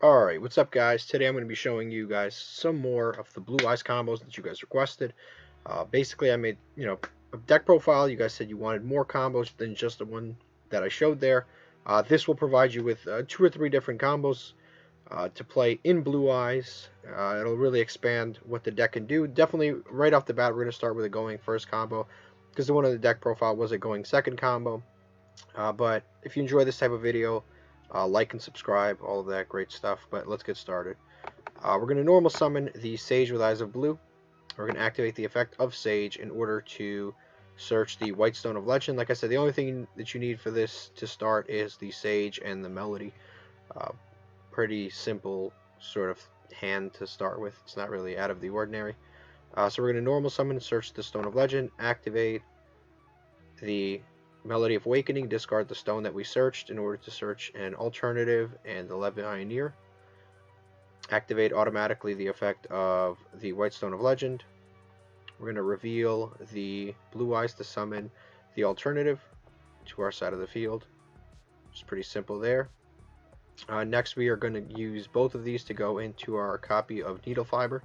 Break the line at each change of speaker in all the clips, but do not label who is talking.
Alright, what's up guys? Today I'm going to be showing you guys some more of the Blue Eyes combos that you guys requested. Basically I made, a deck profile. You guys said you wanted more combos than just the one that I showed there. This will provide you with 2 or 3 different combos to play in Blue Eyes. It'll really expand what the deck can do. Definitely right off the bat we're going to start with a going first combo because the one on the deck profile was a going second combo. But if you enjoy this type of video, like and subscribe, all of that great stuff. But let's get started. We're going to normal summon the Sage with Eyes of Blue. We're going to activate the effect of Sage in order to search the White Stone of Legend. Like I said, the only thing that you need for this to start is the Sage and the Melody. Uh, Pretty simple sort of hand to start with. It's not really out of the ordinary. So we're going to normal summon, search the Stone of Legend, activate the Melody of Awakening, discard the stone that we searched in order to search an alternative and the Levianeer. Activate automatically the effect of the White Stone of Legend. We're going to reveal the Blue Eyes to summon the alternative to our side of the field. It's pretty simple there. Next we are going to use both of these to go into our copy of Needle Fiber.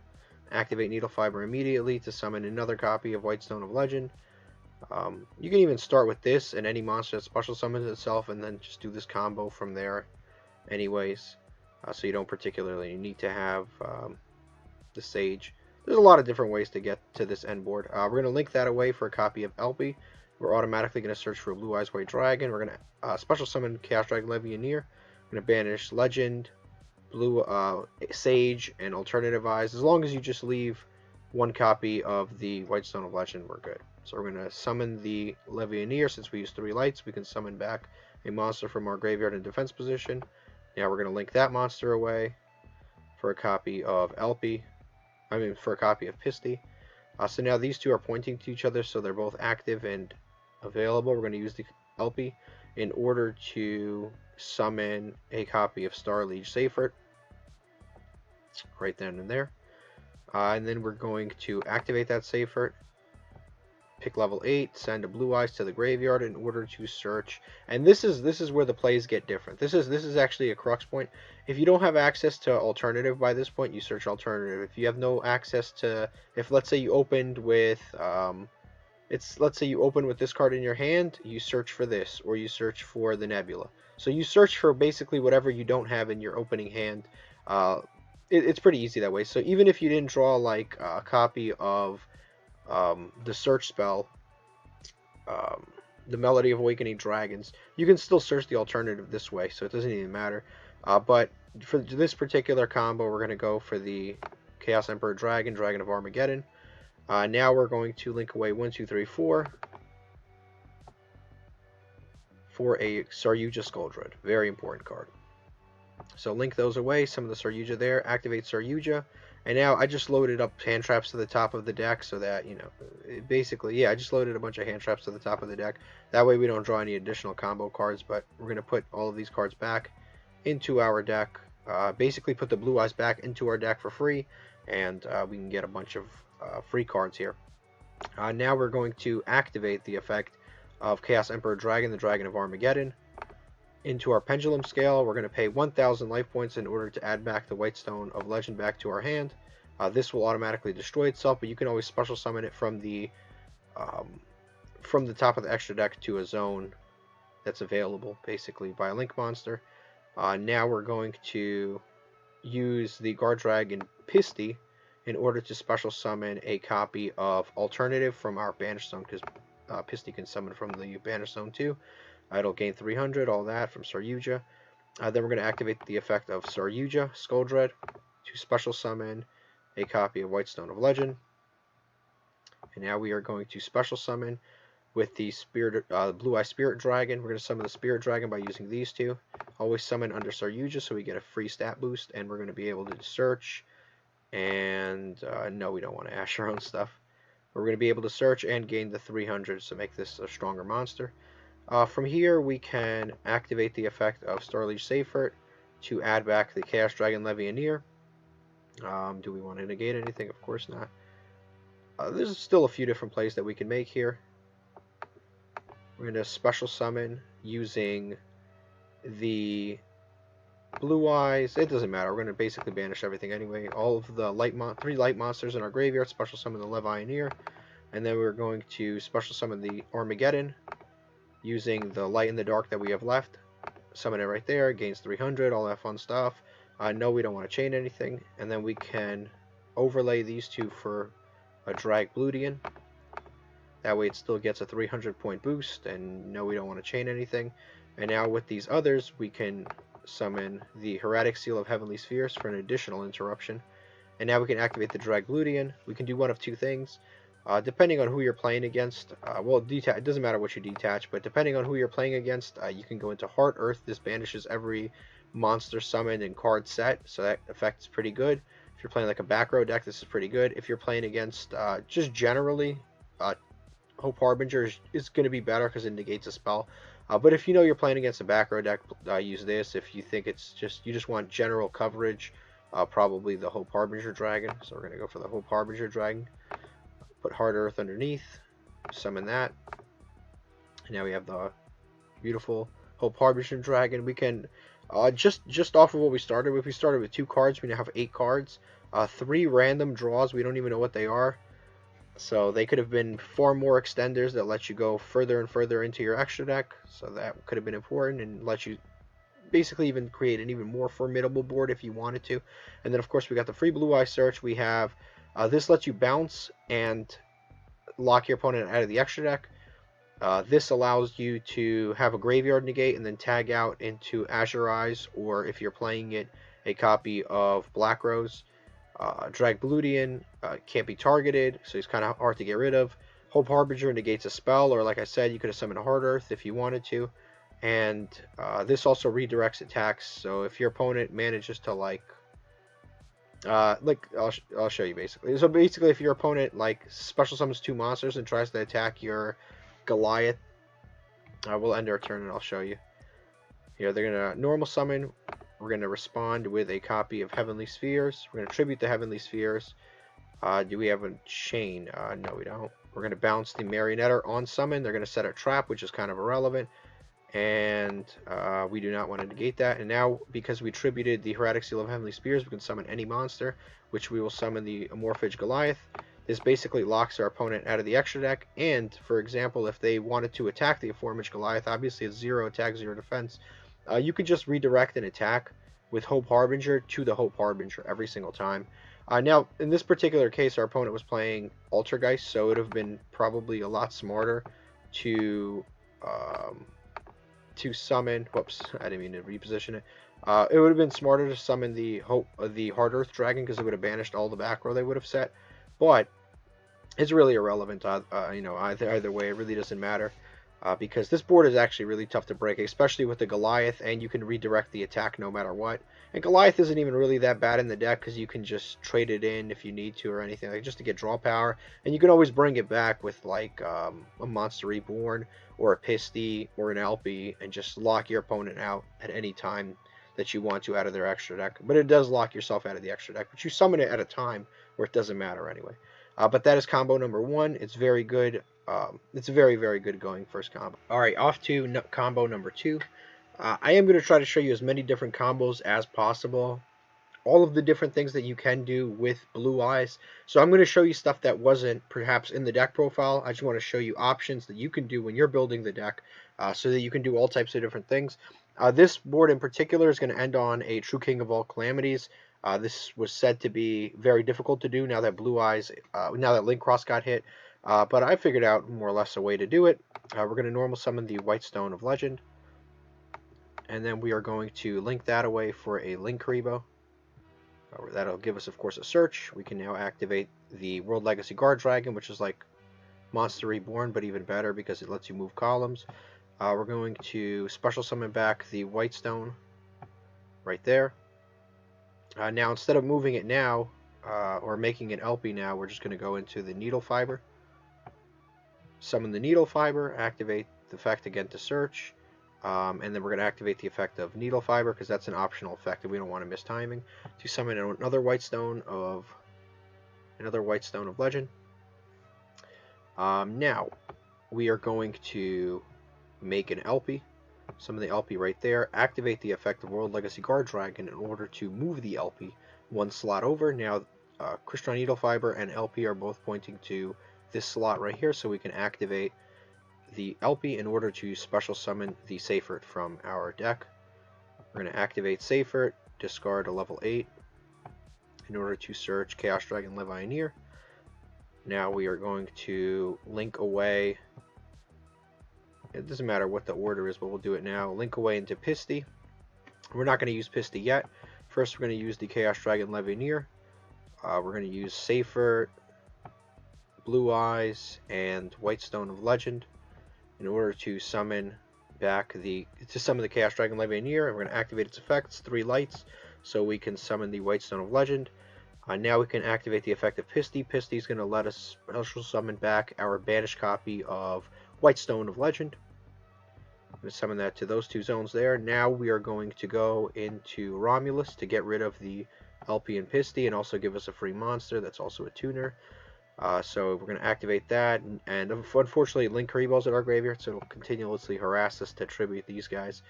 Activate Needle Fiber immediately to summon another copy of White Stone of Legend. You can even start with this and any monster that special summons itself and then just do this combo from there anyways. So you don't particularly need to have the Sage. There's a lot of different ways to get to this end board. We're going to link that away for a copy of LP. We're automatically going to search for Blue Eyes White Dragon. We're going to special summon Chaos Dragon Levianeer. We're going to banish Legend, Blue Sage, and Alternative Eyes. As long as you just leave one copy of the White Stone of Legend, we're good. So we're going to summon the Levianeer. Since we use 3 lights, we can summon back a monster from our graveyard in defense position. Now we're going to link that monster away for a copy of for a copy of Pisty. So now these two are pointing to each other, so they're both active and available. We're going to use the LP in order to summon a copy of Starliege Seifert right then and there. And then we're going to activate that Seifert, pick level 8, send a Blue Eyes to the graveyard in order to search. And this is where the plays get different. This is actually a crux point. If you don't have access to alternative by this point, you search alternative. If you have no access to, if let's say you opened with let's say you open with this card in your hand, you search for this, or you search for the Nebula. So you search for basically whatever you don't have in your opening hand. It's pretty easy that way. So even if you didn't draw like a copy of the search spell, the Melody of Awakening Dragons, you can still search the alternative this way, so it doesn't even matter. But for this particular combo, we're going to go for the Chaos Emperor Dragon, Dragon of Armageddon. Now we're going to link away 1, 2, 3, 4 for a Saryuja Skuldred. Very important card. So link those away, some of the Saryuja there, activate Saryuja, and now I just loaded up hand traps to the top of the deck so that, basically, yeah, I just loaded a bunch of hand traps to the top of the deck. That way we don't draw any additional combo cards, but we're going to put all of these cards back into our deck, basically put the Blue Eyes back into our deck for free, and we can get a bunch of free cards here. Now we're going to activate the effect of Chaos Emperor Dragon, the Dragon of Armageddon, into our Pendulum Scale. We're going to pay 1,000 life points in order to add back the White Stone of Legend back to our hand. This will automatically destroy itself, but you can always special summon it from the top of the extra deck to a zone that's available, basically, by a Link monster. Now we're going to use the guardragon Pisty in order to special summon a copy of Alternative from our Banish Zone, because Pisty can summon from the Banish Zone too. It'll gain 300, all that from Saryuja. Then we're going to activate the effect of Saryuja Skuldred to special summon a copy of White Stone of Legend. And now we are going to special summon with the Blue Eye Spirit Dragon. We're going to summon the Spirit Dragon by using these two. Always summon under Saryuja so we get a free stat boost, and we're going to be able to search. And no, we don't want to ash our own stuff. We're going to be able to search and gain the 300 to make this a stronger monster. From here, we can activate the effect of Starliege Seifert to add back the Chaos Dragon Levianeer. Do we want to negate anything? Of course not. There's still a few different plays that we can make here. We're going to special summon using the Blue Eyes, it doesn't matter. We're going to basically banish everything anyway. All of the three light monsters in our graveyard, special summon the Levianeer, and then we're going to special summon the Armageddon using the light and the dark that we have left. Summon it right there, gains 300, all that fun stuff. No, we don't want to chain anything, and then we can overlay these two for a Drag Bludian. That way it still gets a 300 point boost, and no, we don't want to chain anything. And now with these others, we can summon the Hieratic Seal of Heavenly Spheres for an additional interruption. And now we can activate the Drag Bludian. We can do one of two things. Depending on who you're playing against, well, it doesn't matter what you detach, but depending on who you're playing against, you can go into Heart Earth. This banishes every monster summoned and card set, so that effect is pretty good. If you're playing like a back row deck, this is pretty good. If you're playing against just generally, Hope Harbinger is going to be better because it negates a spell. But if you know you're playing against a back row deck, use this. If you think it's you just want general coverage, probably the Hope Harbinger Dragon. So we're going to go for the Hope Harbinger Dragon. Put Hard Earth underneath, summon that. And now we have the beautiful Hope Harbinger Dragon. We can just off of what we started with. We started with 2 cards. We now have 8 cards. 3 random draws. We don't even know what they are. So they could have been 4 more extenders that let you go further and further into your extra deck. So that could have been important and let you basically even create an even more formidable board if you wanted to. And then of course we got the free Blue Eye Search. We have this lets you bounce and lock your opponent out of the extra deck. This allows you to have a graveyard negate and then tag out into Azure Eyes, or if you're playing it, a copy of Black Rose. Drag Bludian can't be targeted, so he's kind of hard to get rid of. Hope Harbinger negates a spell, or like I said, you could have summoned a Hard Earth if you wanted to. And this also redirects attacks, so if your opponent manages to I'll show you basically. So basically, if your opponent special summons 2 monsters and tries to attack your Goliath, we'll end our turn and I'll show you. Here, they're gonna normal summon. We're gonna respond with a copy of Heavenly Spheres. We're gonna tribute the Heavenly Spheres. Do we have a chain? No, we don't. We're gonna bounce the Marionetter on summon. They're gonna set a trap, which is kind of irrelevant. And we do not want to negate that. And now, because we tributed the Hieratic Seal of Heavenly Spheres, we can summon any monster, which we will summon the Amorphage Goliath. This basically locks our opponent out of the extra deck. And, for example, if they wanted to attack the Amorphage Goliath, obviously it's 0 attack, 0 defense, you could just redirect an attack with Hope Harbinger to the Hope Harbinger every single time. Now, in this particular case, our opponent was playing Altergeist, so it would have been probably a lot smarter to summon. Whoops, I didn't mean to reposition it. It would have been smarter to summon the Hard Earth Dragon because it would have banished all the back row they would have set. But it's really irrelevant. Either way, it really doesn't matter. Because this board is actually really tough to break, especially with the Goliath, and you can redirect the attack no matter what. And Goliath isn't even really that bad in the deck because you can just trade it in if you need to or anything, just to get draw power. And you can always bring it back with a Monster Reborn or a Pisty or an Alpi and just lock your opponent out at any time that you want to out of their extra deck. But it does lock yourself out of the extra deck, but you summon it at a time where it doesn't matter anyway. But that is combo number 1. It's very good. It's very, very good going first combo. Alright, off to combo number 2. I am going to try to show you as many different combos as possible. All of the different things that you can do with Blue Eyes. So I'm going to show you stuff that wasn't perhaps in the deck profile. I just want to show you options that you can do when you're building the deck so that you can do all types of different things. This board in particular is going to end on a True King of all Calamities. This was said to be very difficult to do now that Blue Eyes, now that Link Cross got hit. But I figured out more or less a way to do it. We're going to normal summon the White Stone of Legend. And then we are going to link that away for a Link Karibo. That'll give us, of course, a search. We can now activate the World Legacy Guardragon, which is like Monster Reborn, but even better because it lets you move columns. We're going to special summon back the White Stone right there. Now, instead of moving it now, or making an LP now, we're just going to go into the Needle Fiber. Summon the Needle Fiber, activate the effect again to search, and then we're going to activate the effect of Needle Fiber because that's an optional effect and we don't want to miss timing. To summon another White Stone of Legend. Now we are going to make an LP. Summon the LP right there. Activate the effect of World Legacy Guardragon in order to move the LP one slot over. Now, Crystalline Needle Fiber and LP are both pointing to this slot right here, so we can activate the LP in order to special summon the Seifert from our deck. We're going to activate Seifert, discard a level 8 in order to search Chaos Dragon Levianeer. Now we are going to link away, it doesn't matter what the order is, but we'll do it now. Link away into Pisty. We're not going to use Pisty yet. First, we're going to use the Chaos Dragon Levianeer. We're going to use Seifert, Blue Eyes, and White Stone of Legend in order to summon back the Chaos Dragon Levianeer. We're going to activate its effects, 3 lights, so we can summon the White Stone of Legend. Now we can activate the effect of Pisty. Pisty is going to let us special summon back our banished copy of White Stone of Legend. I'm going to summon that to those 2 zones there. Now we are going to go into Romulus to get rid of the LP and Pisty and also give us a free monster that's also a tuner. So we're going to activate that, and unfortunately Link Karibo's at our graveyard, so it'll continuously harass us to tribute these guys.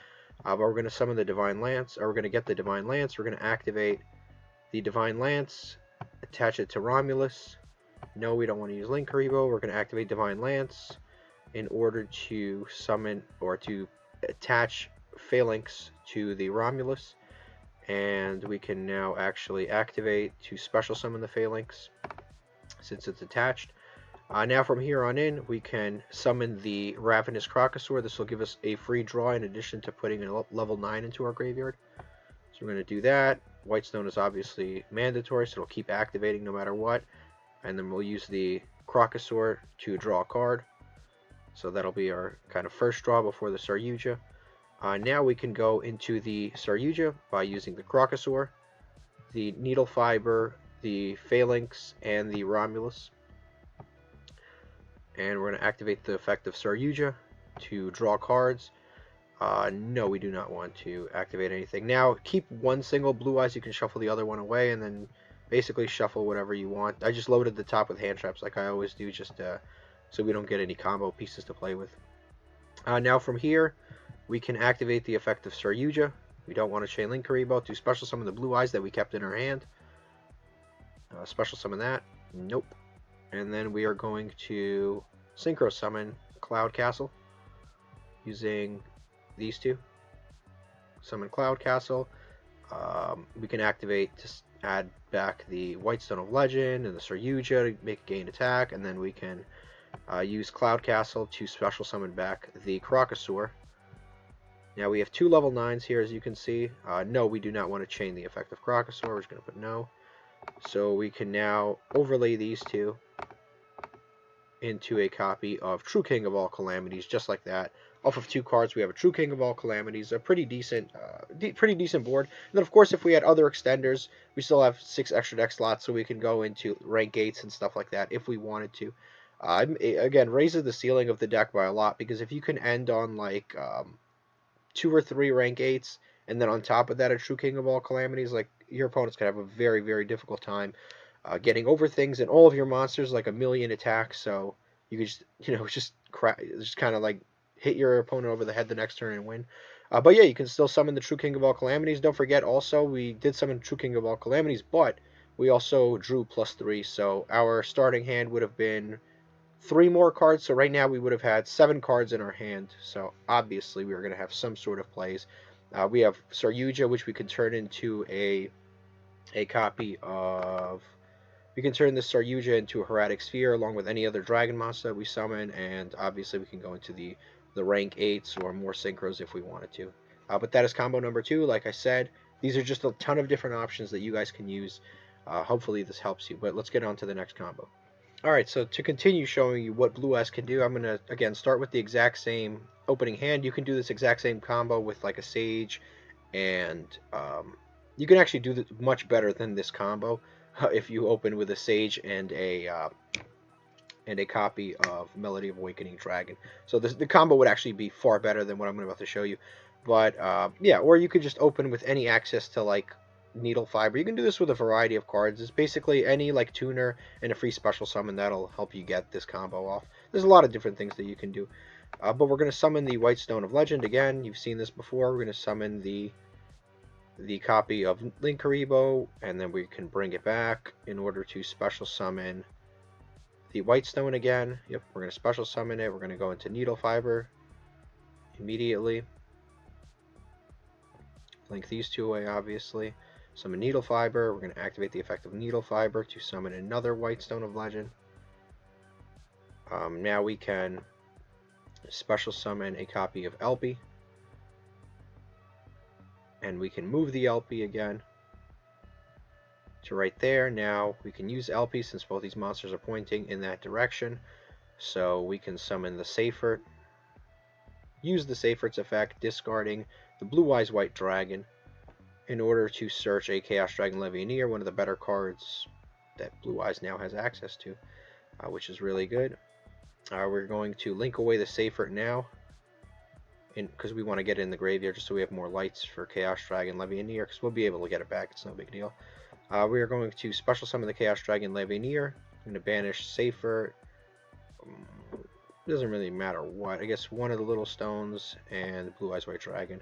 But we're going to summon the Divine Lance, or we're going to get the Divine Lance. We're going to activate the Divine Lance, attach it to Romulus. No, we don't want to use Link Karibo. We're going to activate Divine Lance in order to summon or to attach Phalanx to the Romulus, and we can now actually activate to special summon the Phalanx since it's attached. Now from here on in, we can summon the Ravenous Crocosaur. This will give us a free draw in addition to putting a level 9 into our graveyard. So we're going to do that. Whitestone is obviously mandatory, so it'll keep activating no matter what. And then we'll use the Crocosaur to draw a card. So that'll be our kind of first draw before the Saryuja. Now we can go into the Saryuja by using the Crocosaur, the Needle Fiber, the Phalanx, and the Romulus. And we're going to activate the effect of Saryuja to draw cards. No, we do not want to activate anything. Now, keep one single Blue Eyes. You can shuffle the other one away, and then basically shuffle whatever you want. I just loaded the top with hand traps like I always do, just so we don't get any combo pieces to play with. Now from here, we can activate the effect of Saryuja. We don't want to chain Link Karibo to special summon the Blue Eyes that we kept in our hand. Special summon that. Nope. And then we are going to synchro summon Cloud Castle using these 2. Summon Cloud Castle. We can activate to add back the White Stone of Legend and the Saryuja to make a gain attack, and then we can use Cloud Castle to special summon back the Crocosaur. Now we have 2 level 9s here, as you can see. No, we do not want to chain the effect of Crocosaur. We're just going to put no. So we can now overlay these 2 into a copy of True King of All Calamities, just like that. Off of 2 cards, we have a True King of All Calamities, a pretty decent board. And then, of course, if we had other extenders, we still have 6 extra deck slots, so we can go into rank 8s and stuff like that if we wanted to. Again, raises the ceiling of the deck by a lot, because if you can end on like 2 or 3 rank 8s, and then on top of that a True King of All Calamities, like your opponents could have a very, very difficult time getting over things, and all of your monsters like a million attacks, so you could just kind of like hit your opponent over the head the next turn and win. But yeah, you can still summon the True King of All Calamities. Don't forget also, we did summon True King of All Calamities, but we also drew +3, so our starting hand would have been 3 more cards. So right now we would have had 7 cards in our hand, so obviously we were going to have some sort of plays. We have Saryuja, which we can turn into a copy of... We can turn this Saryuja into a Hieratic Sphere along with any other dragon monster that we summon, and obviously we can go into the rank 8s or more synchros if we wanted to. But that is combo number 2. Like I said, these are just a ton of different options that you guys can use. Hopefully this helps you, but let's get on to the next combo. Alright, so to continue showing you what Blue Eyes can do, I'm going to, again, start with the exact same opening hand. You can do this exact same combo with like a Sage, and you can actually do this much better than this combo if you open with a Sage and a copy of Melody of Awakening Dragon. So the combo would actually be far better than what I'm about to show you. But yeah, or you could just open with any access to like Needle Fiber. You can do this with a variety of cards. It's basically any like tuner and a free special summon that'll help you get this combo off. There's a lot of different things that you can do. But we're going to summon the White Stone of Legend again. You've seen this before. We're going to summon the copy of Link Karibo, and then we can bring it back in order to special summon the White Stone again. Yep, we're going to special summon it. We're going to go into Needle Fiber immediately. Link these two away, obviously. Summon Needle Fiber. We're going to activate the effect of Needle Fiber to summon another White Stone of Legend. Now we can special summon a copy of LP. And we can move the LP again to right there. Now we can use LP since both these monsters are pointing in that direction. So we can summon the Seyfert. Use the Seyfert's effect, discarding the Blue Eyes White Dragon in order to search a Chaos Dragon Levianeer, one of the better cards that Blue Eyes now has access to, which is really good. We're going to link away the Seyfert now, because we want to get it in the graveyard just so we have more lights for Chaos Dragon Levianeer, because we'll be able to get it back. It's no big deal. We are going to special summon the Chaos Dragon Levianeer. I'm going to banish Seyfert. It doesn't really matter what. I guess one of the little stones and the Blue Eyes White Dragon.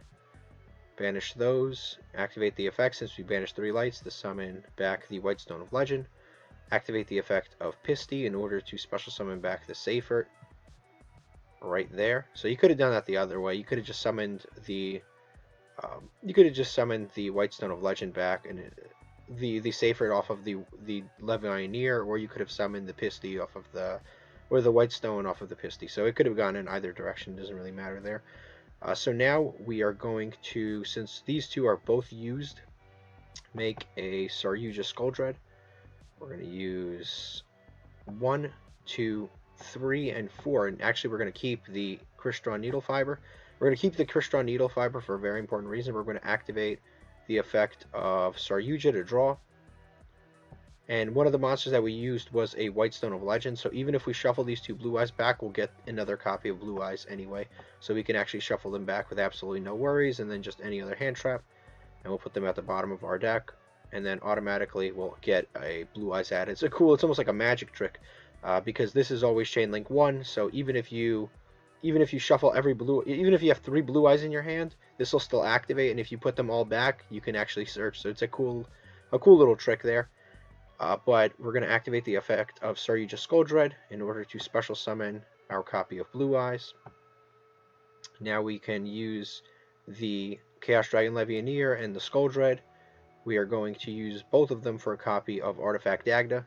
Banish those. Activate the effect since we banished 3 lights to summon back the White Stone of Legend. Activate the effect of Pisty in order to special summon back the Seyfert. Right there. So you could have done that the other way. You could have just summoned the White Stone of Legend back and the Seyfert off of the Levianeer, or you could have summoned the Pisty off of the White Stone off of the Pisty. So it could have gone in either direction. It doesn't really matter there. So now we are going to, since these two are both used, make a Saryuja Skuldred. We're going to use 1, 2, 3, and 4, and actually we're going to keep the Crystal Needle Fiber. We're going to keep the Crystal Needle Fiber for a very important reason. We're going to activate the effect of Saryuja to draw. And one of the monsters that we used was a White Stone of Legend, so even if we shuffle these 2 Blue Eyes back, we'll get another copy of Blue Eyes anyway. So we can actually shuffle them back with absolutely no worries, and then just any other hand trap. And we'll put them at the bottom of our deck, and then automatically we'll get a Blue Eyes added. It's almost like a magic trick, because this is always Chain Link 1, so even if you shuffle every blue, even if you have 3 Blue Eyes in your hand, this will still activate, and if you put them all back, you can actually search. So it's a cool little trick there. But we're going to activate the effect of Saryuja Skuldred in order to special summon our copy of Blue Eyes. Now we can use the Chaos Dragon Levianeer and the Skuldred. We are going to use both of them for a copy of Artifact Dagda.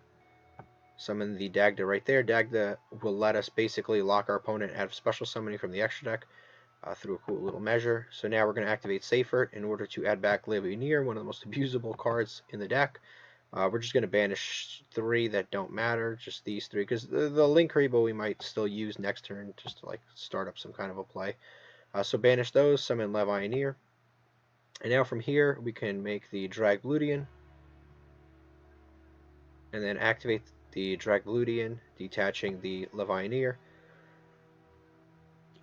Summon the Dagda right there. Dagda will let us basically lock our opponent out of special summoning from the extra deck through a cool little measure. So now we're going to activate Seyfert in order to add back Levianeer, one of the most abusable cards in the deck. We're just going to banish 3 that don't matter, just these 3, because the Link Karibo we might still use next turn just to like start up some kind of a play. So banish those, summon Levianeer. And now from here we can make the Dragbludian, and then activate the Dragbludian, detaching the Levianeer.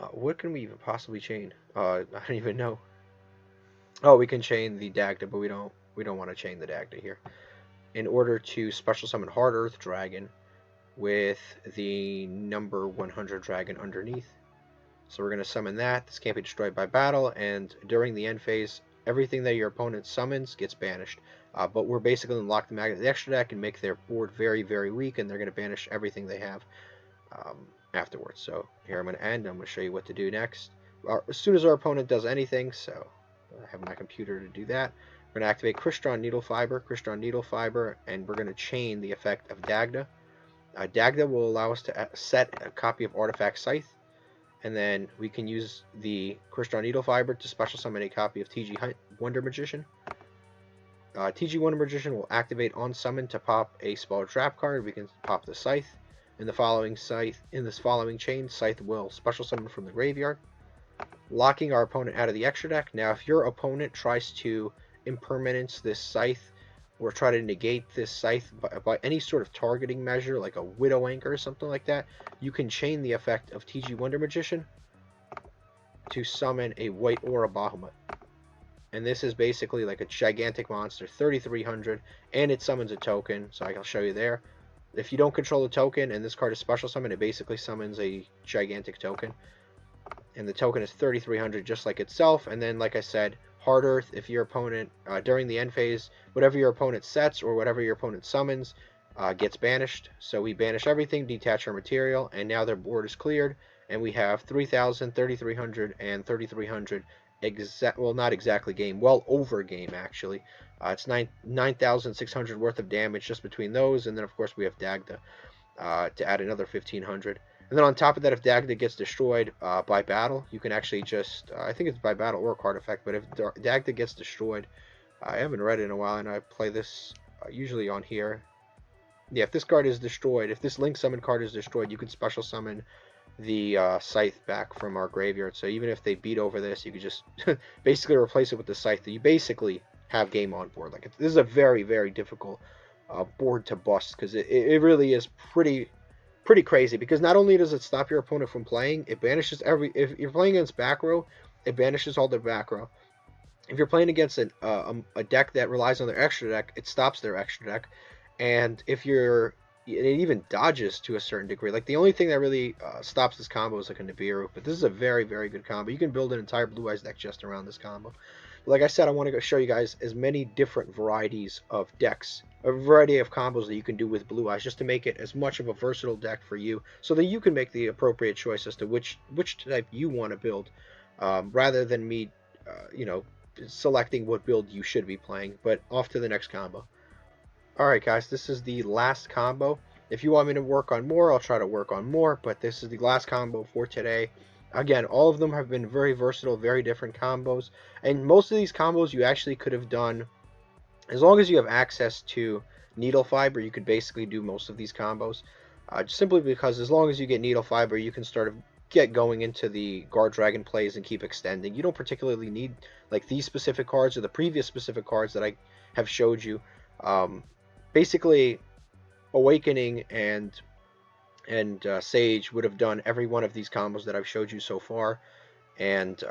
What can we even possibly chain? I don't even know. Oh, we can chain the Dagda, but we don't want to chain the Dagda here. In order to special summon Hard Earth Dragon with the number 100 dragon underneath. So we're going to summon that. This can't be destroyed by battle, and during the end phase, everything that your opponent summons gets banished. But we're basically going to lock them out of the extra deck and make their board very, very weak, and they're going to banish everything they have afterwards. So here I'm going to end. I'm going to show you what to do next. As soon as our opponent does anything, so I have my computer to do that. We're going to activate Crystal Needle Fiber, and we're going to chain the effect of Dagda. Dagda will allow us to set a copy of Artifact Scythe, and then we can use the Crystal Needle Fiber to special summon a copy of TG Wonder Magician. TG Wonder Magician will activate on summon to pop a spell trap card. We can pop the Scythe. In this following chain, Scythe will special summon from the graveyard, locking our opponent out of the extra deck. Now, if your opponent tries to impermanence this Scythe or try to negate this Scythe by any sort of targeting measure, like a Widow Anchor or something like that, you can chain the effect of TG Wonder Magician to summon a White Aura Bahamut. And this is basically like a gigantic monster, 3,300, and it summons a token, so I'll show you there. If you don't control a token and this card is special summon, it basically summons a gigantic token. and the token is 3,300 just like itself. And then, like I said, Hard Earth, if your opponent, during the end phase, whatever your opponent sets or whatever your opponent summons gets banished. So we banish everything, detach our material, and now their board is cleared, and we have 3,000, 3,300, and 3,300 well, not exactly game, well over game actually. It's 9,600 worth of damage just between those, and then of course we have Dagda to add another 1,500. And then on top of that, if Dagda gets destroyed by battle, you can actually just, I think it's by battle or card effect, but if Dagda gets destroyed, I haven't read it in a while, and I play this usually on here. Yeah, if this card is destroyed, if this Link Summon card is destroyed, you can special summon the Scythe back from our graveyard. So even if they beat over this, you could just basically replace it with the Scythe. You basically have game on board. Like, this is a very, very difficult board to bust, because it really is pretty crazy, because not only does it stop your opponent from playing, it banishes if you're playing against back row, it banishes all their back row. If you're playing against a deck that relies on their extra deck, it stops their extra deck. And if you're, it even dodges to a certain degree. Like, the only thing that really stops this combo is like a Nibiru, but this is a very, very good combo. You can build an entire Blue Eyes deck just around this combo. Like I said, I want to show you guys as many different varieties of decks, a variety of combos that you can do with Blue Eyes, just to make it as much of a versatile deck for you, so that you can make the appropriate choice as to which type you want to build, rather than me, selecting what build you should be playing. But off to the next combo. Alright guys, this is the last combo. If you want me to work on more, I'll try to work on more, but this is the last combo for today. Again, all of them have been very versatile, very different combos, and most of these combos you actually could have done, as long as you have access to Needle Fiber, you could basically do most of these combos. Simply because as long as you get Needle Fiber, you can start to get going into the guardragon plays and keep extending. You don't particularly need like these specific cards or the previous specific cards that I have showed you. Basically, Awakening and Sage would have done every one of these combos that I've showed you so far, and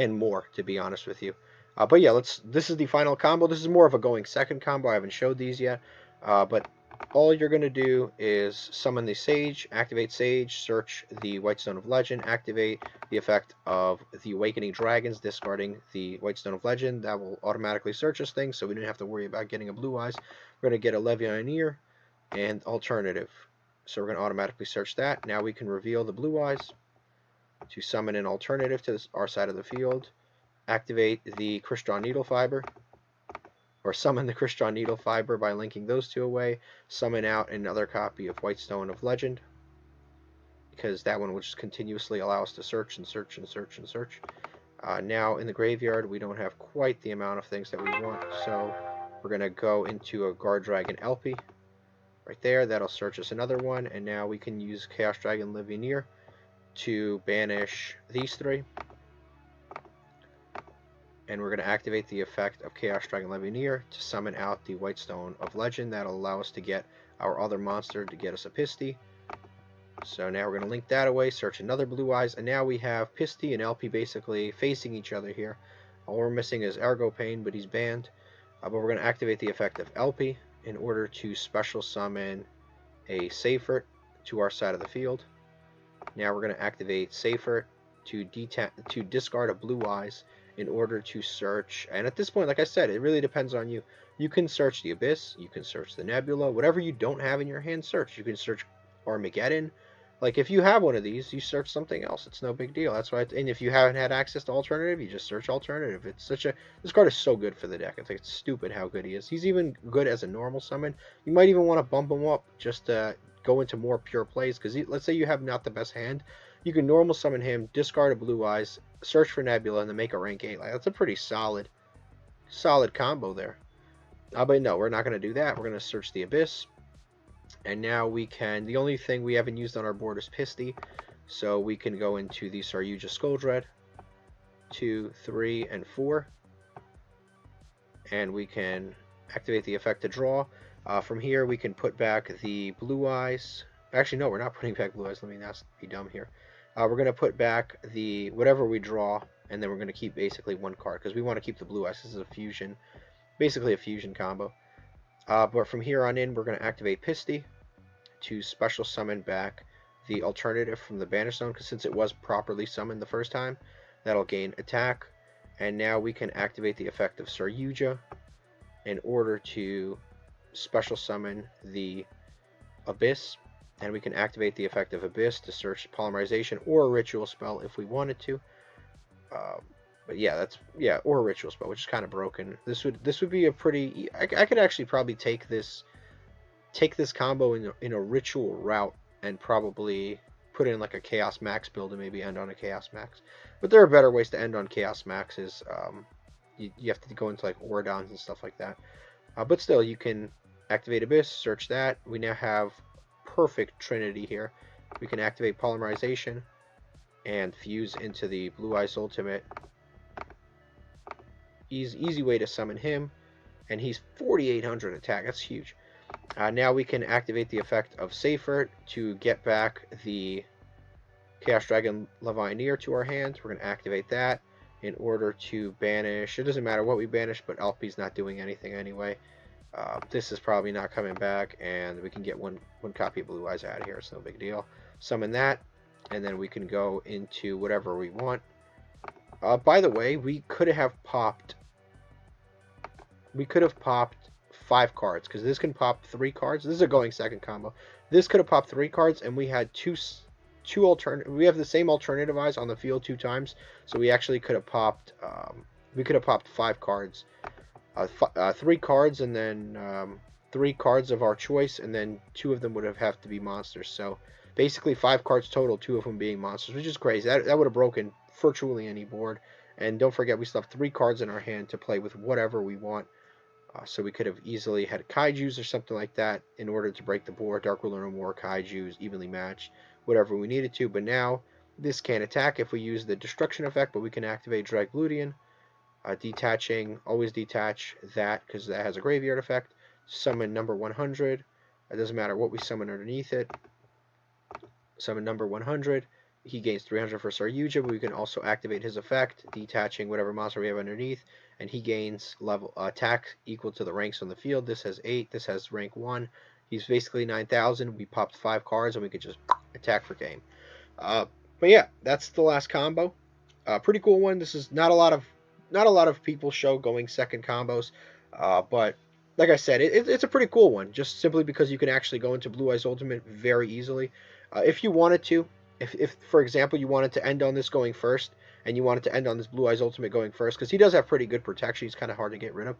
more, to be honest with you. But yeah, this is the final combo. This is more of a going second combo. I haven't showed these yet, but all you're going to do is summon the Sage, activate Sage, search the White Stone of Legend, activate the effect of the Awakening Dragons, discarding the White Stone of Legend. That will automatically search this thing, so we didn't have to worry about getting a Blue Eyes. We're going to get a Levianeer and Alternative. So we're going to automatically search that. Now we can reveal the Blue Eyes to summon an alternative to our side of the field. Activate the Crystron Needle Fiber, or summon the Crystron Needle Fiber by linking those two away. Summon out another copy of White Stone of Legend, because that one will just continuously allow us to search and search and search and search. Now in the graveyard we don't have quite the amount of things that we want, so we're going to go into a guardragon LP. Right there, that'll search us another one, and now we can use Chaos Dragon Levianeer to banish these three. And we're going to activate the effect of Chaos Dragon Levianeer to summon out the White Stone of Legend. That'll allow us to get our other monster to get us a Pisty. So now we're going to link that away, search another Blue Eyes, and now we have Pisty and LP basically facing each other here. All we're missing is Ergo Pain, but he's banned. But we're going to activate the effect of LP in order to special summon a Seifert to our side of the field. Now we're going to activate Seifert to discard a Blue Eyes in order to search. And at this point, like I said, it really depends on you. You can search the Abyss, you can search the Nebula, whatever you don't have in your hand, search. You can search Armageddon. Like, if you have one of these, you search something else. It's no big deal. That's why. And if you haven't had access to Alternative, you just search Alternative. It's such a. This card is so good for the deck. I think it's stupid how good he is. He's even good as a normal summon. You might even want to bump him up just to go into more pure plays. Because let's say you have not the best hand, you can normal summon him, discard a Blue Eyes, search for Nebula, and then make a rank 8. Like, that's a pretty solid combo there. But no, we're not going to do that. We're going to search the Abyss. And now we can, the only thing we haven't used on our board is Pisty, so we can go into the Saryuja Skuldred, 2, 3, and 4, and we can activate the effect to draw. From here we can put back the Blue Eyes. Actually, no, we're not putting back Blue Eyes. Let me not be dumb here. We're going to put back the whatever we draw, and then we're going to keep basically one card, because we want to keep the Blue Eyes. This is a fusion, basically a fusion combo. But from here on in, we're going to activate Pisty to special summon back the alternative from the banish zone, because since it was properly summoned the first time, that'll gain attack. And now we can activate the effect of Sir Yugioh in order to special summon the Abyss, and we can activate the effect of Abyss to search polymerization or a ritual spell if we wanted to. But yeah, or a ritual spell, which is kind of broken. This would be a pretty. I could actually probably take this combo in a ritual route and probably put in like a Chaos Max build and maybe end on a Chaos Max. But there are better ways to end on Chaos Maxes. You have to go into like Oradons and stuff like that. But still, you can activate Abyss, search that. We now have perfect Trinity here. We can activate Polymerization and fuse into the Blue Eyes Ultimate. Easy way to summon him. And he's 4,800 attack. That's huge. Now we can activate the effect of Seifert to get back the Chaos Dragon Levianeer to our hands. We're going to activate that in order to banish. It doesn't matter what we banish, but Alpi's not doing anything anyway. This is probably not coming back, and we can get one copy of Blue Eyes out of here. It's no big deal. Summon that, and then we can go into whatever we want. By the way, we could have popped 5 cards, because this can pop 3 cards. This is a going second combo. This could have popped 3 cards, and we had two alternate. We have the same alternative eyes on the field 2 times, so we actually could have popped. We could have popped 5 cards, 3 cards, and then 3 cards of our choice, and then 2 of them would have to be monsters. So basically 5 cards total, 2 of them being monsters, which is crazy. That would have broken virtually any board. And don't forget, we still have 3 cards in our hand to play with whatever we want. So we could have easily had Kaijus or something like that in order to break the board. Dark Ruler no more, Kaijus, evenly matched, whatever we needed to. But now this can't attack if we use the destruction effect, but we can activate Draglutian. Detaching, always detach that because that has a graveyard effect. Summon number 100. It doesn't matter what we summon underneath it. Summon number 100. He gains 300 for Sir Yugioh, but we can also activate his effect, detaching whatever monster we have underneath, and he gains level attack equal to the ranks on the field. This has 8. This has rank 1. He's basically 9,000. We popped 5 cards, and we could just attack for game. But yeah, that's the last combo. Pretty cool one. This is not a lot of people show going second combos, but like I said, it's a pretty cool one. Just simply because you can actually go into Blue Eyes Ultimate very easily. If you wanted to. If, for example, you wanted to end on this going first, and you wanted to end on this Blue Eyes Ultimate going first, because he does have pretty good protection, he's kind of hard to get rid of.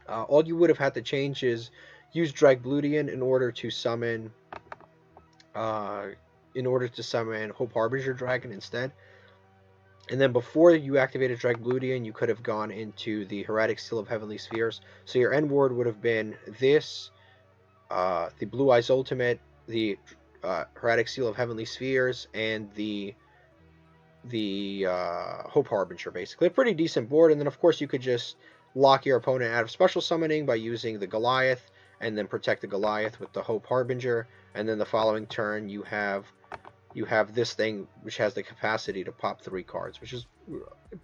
All you would have had to change is use Draglutian in order to summon Hope Harbinger Dragon instead. And then before you activated Draglutian, you could have gone into the Heretic Seal of Heavenly Spheres. So your end board would have been this, the Blue Eyes Ultimate, the Heretic Seal of Heavenly Spheres, and the Hope Harbinger, basically. A pretty decent board, and then of course you could just lock your opponent out of special summoning by using the Goliath, and then protect the Goliath with the Hope Harbinger, and then the following turn you have this thing which has the capacity to pop 3 cards, which is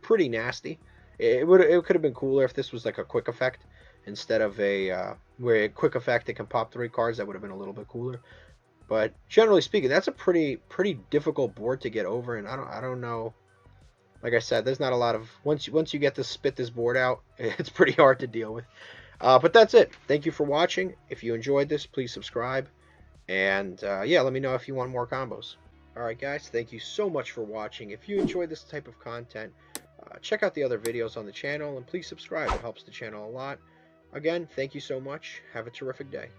pretty nasty. It could have been cooler if this was like a quick effect instead of where a quick effect it can pop 3 cards. That would have been a little bit cooler. But generally speaking, that's a pretty difficult board to get over, and I don't know. Like I said, there's not a lot of once you get to spit this board out, it's pretty hard to deal with. But that's it. Thank you for watching. If you enjoyed this, please subscribe, and yeah, let me know if you want more combos. All right, guys, thank you so much for watching. If you enjoy this type of content, check out the other videos on the channel, and please subscribe. It helps the channel a lot. Again, thank you so much. Have a terrific day.